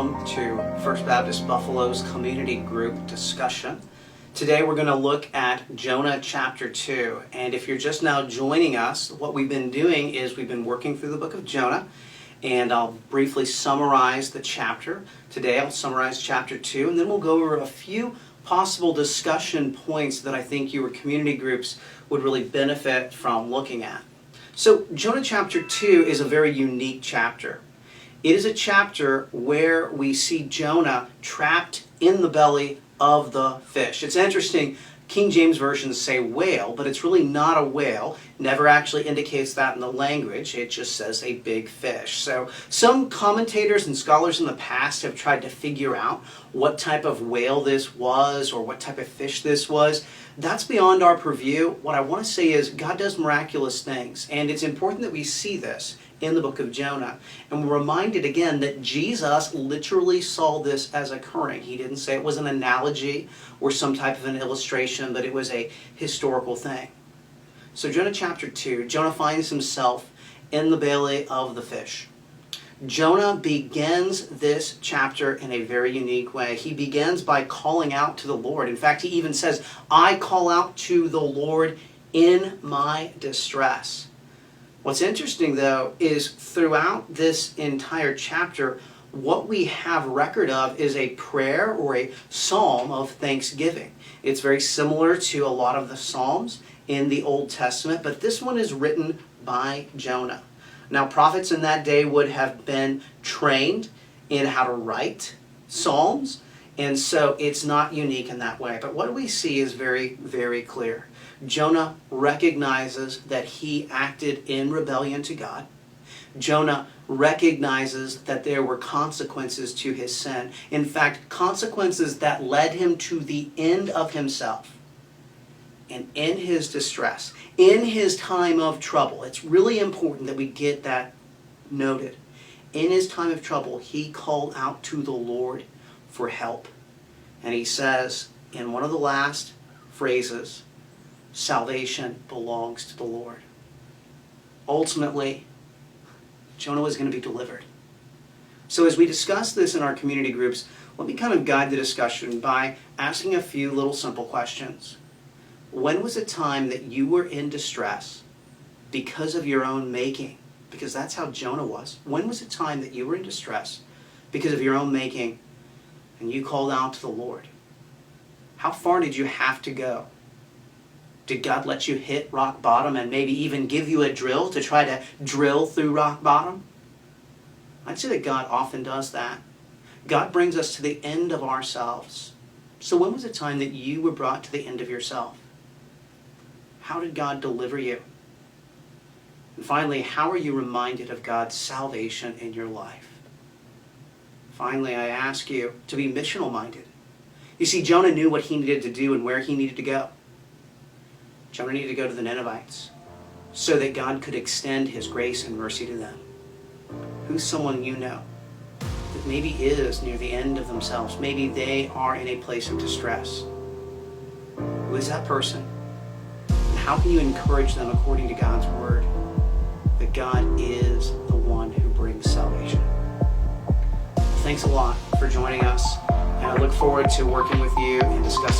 welcome to First Baptist Buffalo's community group discussion. Today we're going to look at Jonah chapter 2. And if you're just now joining us, what we've been doing is we've been working through the book of Jonah. And I'll briefly summarize the chapter. Today I'll summarize chapter 2, and then we'll go over a few possible discussion points that I think your community groups would really benefit from looking at. So Jonah chapter 2 is a very unique chapter. It is a chapter where we see Jonah trapped in the belly of the fish. It's interesting, King James versions say whale, but it's really not a whale. Never actually indicates that in the language. It just says a big fish. So some commentators and scholars in the past have tried to figure out what type of whale this was or what type of fish this was. That's beyond our purview. What I want to say is God does miraculous things, and it's important that we see this in the book of Jonah. And we're reminded again that Jesus literally saw this as occurring. He didn't say it was an analogy or some type of an illustration, but it was a historical thing. So Jonah chapter 2, Jonah finds himself in the belly of the fish. Jonah begins this chapter in a very unique way. He begins by calling out to the Lord. In fact, he even says, I call out to the Lord in my distress. What's interesting, though, is throughout this entire chapter, what we have record of is a prayer or a psalm of thanksgiving. It's very similar to a lot of the psalms in the Old Testament, but this one is written by Jonah. Now, prophets in that day would have been trained in how to write psalms, and so it's not unique in that way. But what we see is very, very clear. Jonah recognizes that he acted in rebellion to God. Jonah recognizes that there were consequences to his sin. In fact, consequences that led him to the end of himself. And in his distress, in his time of trouble, it's really important that we get that noted. In his time of trouble, he called out to the Lord for help. And he says in one of the last phrases, salvation belongs to the Lord. Ultimately, Jonah was going to be delivered. So as we discuss this in our community groups, let me kind of guide the discussion by asking a few little simple questions. When was a time that you were in distress because of your own making? Because that's how Jonah was. When was a time that you were in distress because of your own making and you called out to the Lord? How far did you have to go? Did God let you hit rock bottom and maybe even give you a drill to try to drill through rock bottom? I'd say that God often does that. God brings us to the end of ourselves. So when was a time that you were brought to the end of yourself? How did God deliver you? And finally, how are you reminded of God's salvation in your life? Finally, I ask you to be missional minded. You see, Jonah knew what he needed to do and where he needed to go. Jonah needed to go to the Ninevites so that God could extend his grace and mercy to them. Who's someone you know that maybe is near the end of themselves? Maybe they are in a place of distress. Who is that person? And how can you encourage them according to God's word that God is the one who brings salvation? Thanks a lot for joining us, and I look forward to working with you and discussing